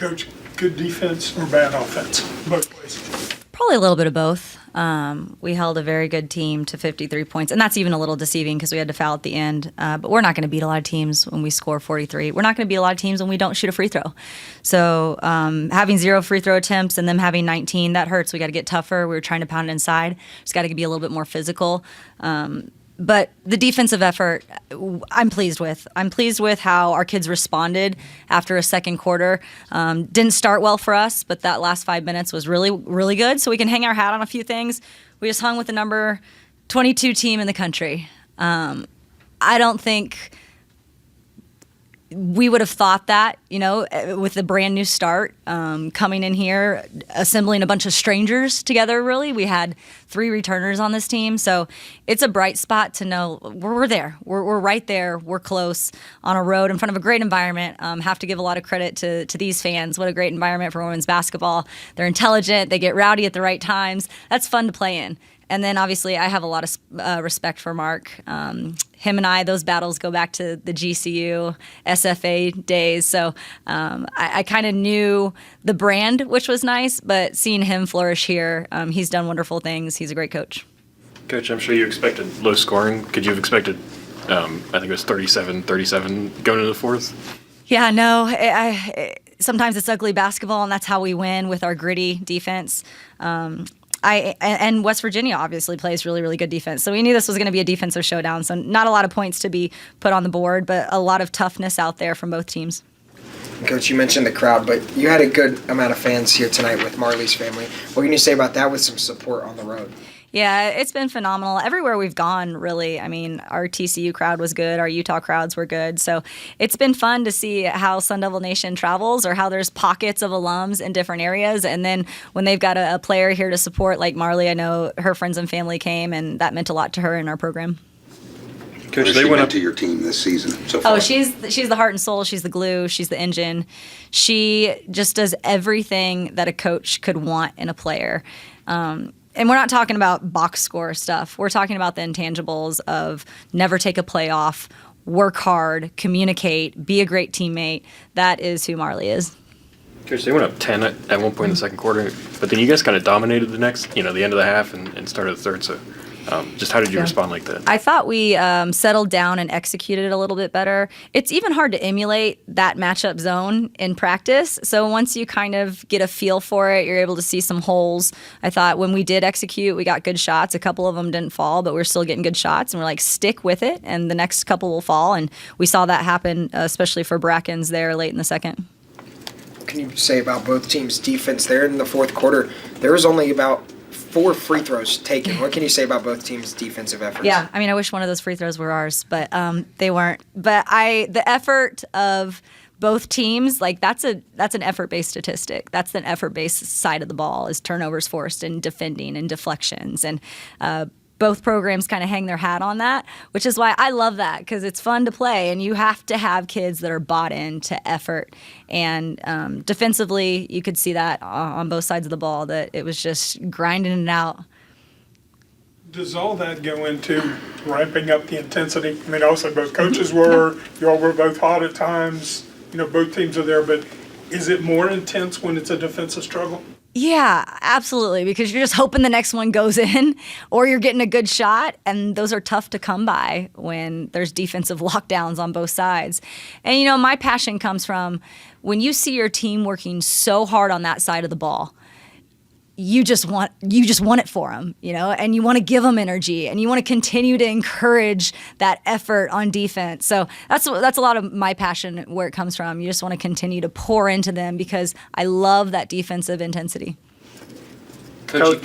Coach, good defense or bad offense? Both ways. Probably a little bit of both. We held a very good team to 53 points, and that's even a little deceiving because we had to foul at the end. But we're not going to beat a lot of teams when we score 43. We're not going to beat a lot of teams when we don't shoot a free throw. So having 0 free throw attempts and them having 19, that hurts. We got to get tougher. We were trying to pound it inside. Just got to be a little bit more physical. But the defensive effort, I'm pleased with. I'm pleased with how our kids responded after a second quarter. Didn't start well for us, but that last 5 minutes was really, really good. So we can hang our hat on a few things. We just hung with the number 22 team in the country. I don't think we would have thought that, with the brand new start, coming in here, assembling a bunch of strangers together, really. We had 3 returners on this team. So it's a bright spot to know we're there. We're right there. We're close on a road in front of a great environment. Have to give a lot of credit to these fans. What a great environment for women's basketball. They're intelligent. They get rowdy at the right times. That's fun to play in. And then, obviously, I have a lot of respect for Mark. Him and I, those battles go back to the GCU, SFA days. So I kind of knew the brand, which was nice. But seeing him flourish here, he's done wonderful things. He's a great coach. Coach, I'm sure you expected low scoring. Could you have expected, I think it was 37 going into the fourth? Yeah, no. Sometimes it's ugly basketball, and that's how we win with our gritty defense. And West Virginia obviously plays really, really good defense. So we knew this was going to be a defensive showdown. So not a lot of points to be put on the board, but a lot of toughness out there from both teams. Coach, you mentioned the crowd, but you had a good amount of fans here tonight with Marley's family. What can you say about that with some support on the road? Yeah, it's been phenomenal. Everywhere we've gone, really. I mean, our TCU crowd was good. Our Utah crowds were good. So it's been fun to see how Sun Devil Nation travels or how there's pockets of alums in different areas. And then when they've got a player here to support, like Marley, I know her friends and family came, and that meant a lot to her in our program. Coach, they went up to your team this season so far. Oh, she's the heart and soul. She's the glue. She's the engine. She just does everything that a coach could want in a player. And we're not talking about box score stuff. We're talking about the intangibles of never take a play off, work hard, communicate, be a great teammate. That is who Marley is. Coach, they went up 10 at one point in the second quarter, but then you guys kind of dominated the end of the half and started the third. So just how did you respond like that? I thought we settled down and executed a little bit better. It's even hard to emulate that matchup zone in practice. So once you kind of get a feel for it, you're able to see some holes. I thought when we did execute, we got good shots. A couple of them didn't fall, but we're still getting good shots. And we're like, stick with it, and the next couple will fall. And we saw that happen, especially for Brackens there late in the second. What can you say about both teams' defense there in the fourth quarter? There was only about 4 free throws taken. What can you say about both teams' defensive efforts? Yeah, I mean, I wish one of those free throws were ours, but they weren't. But the effort of both teams, like that's an effort-based statistic. That's an effort-based side of the ball is turnovers forced and defending and deflections. And both programs kind of hang their hat on that, which is why I love that because it's fun to play, and you have to have kids that are bought into effort. And defensively, you could see that on both sides of the ball, that it was just grinding it out. Does all that go into ramping up the intensity? I mean, also both coaches were, you all were both hot at times, both teams are there, but is it more intense when it's a defensive struggle? Yeah, absolutely, because you're just hoping the next one goes in or you're getting a good shot, and those are tough to come by when there's defensive lockdowns on both sides. And, my passion comes from when you see your team working so hard on that side of the ball, you just want it for them, and you want to give them energy, and you want to continue to encourage that effort on defense. So that's a lot of my passion where it comes from. You just want to continue to pour into them because I love that defensive intensity. Coach,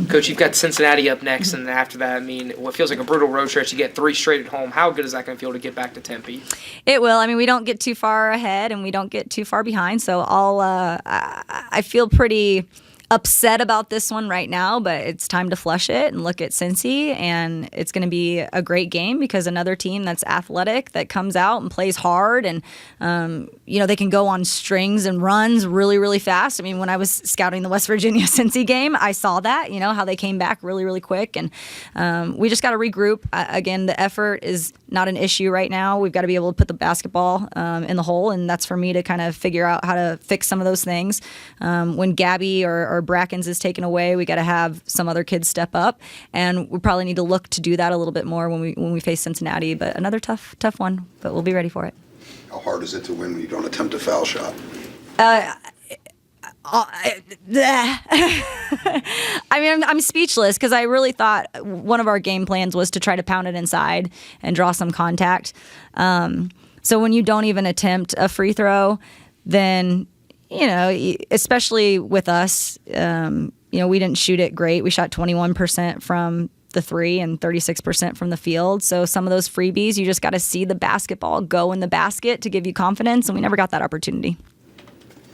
Coach, you've got Cincinnati up next, and after that, I mean, what feels like a brutal road stretch, you get 3 straight at home. How good is that going to feel to get back to Tempe? It will. I mean, we don't get too far ahead, and we don't get too far behind, so I feel pretty upset about this one right now, but it's time to flush it and look at Cincy, and it's going to be a great game because another team that's athletic that comes out and plays hard, and they can go on strings and runs really, really fast. I mean, when I was scouting the West Virginia Cincy game, I saw that, how they came back really, really quick, and we just got to regroup. Again, the effort is not an issue right now. We've got to be able to put the basketball in the hole, and that's for me to kind of figure out how to fix some of those things. When Gabby or Brackens is taken away, we got to have some other kids step up, and we probably need to look to do that a little bit more when we face Cincinnati. But another tough one, but we'll be ready for it. How hard is it to win when you don't attempt a foul shot? I mean, I'm speechless because I really thought one of our game plans was to try to pound it inside and draw some contact. So when you don't even attempt a free throw, then especially with us, we didn't shoot it great. We shot 21% from the three and 36% from the field. So some of those freebies, you just got to see the basketball go in the basket to give you confidence, and we never got that opportunity.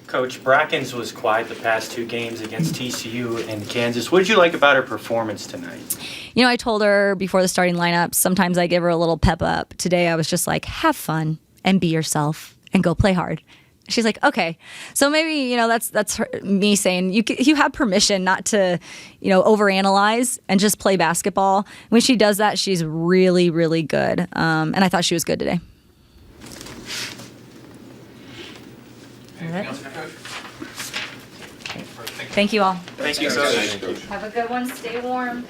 Coach, Brackens was quiet the past 2 games against TCU and Kansas. What did you like about her performance tonight? I told her before the starting lineup, sometimes I give her a little pep up. Today I was just like, have fun and be yourself and go play hard. She's like, okay. So maybe, that's me saying you have permission not to, overanalyze and just play basketball. When she does that, she's really, really good. And I thought she was good today. All right. Thank you all. Thank you, Coach. Coach. Have a good one. Stay warm.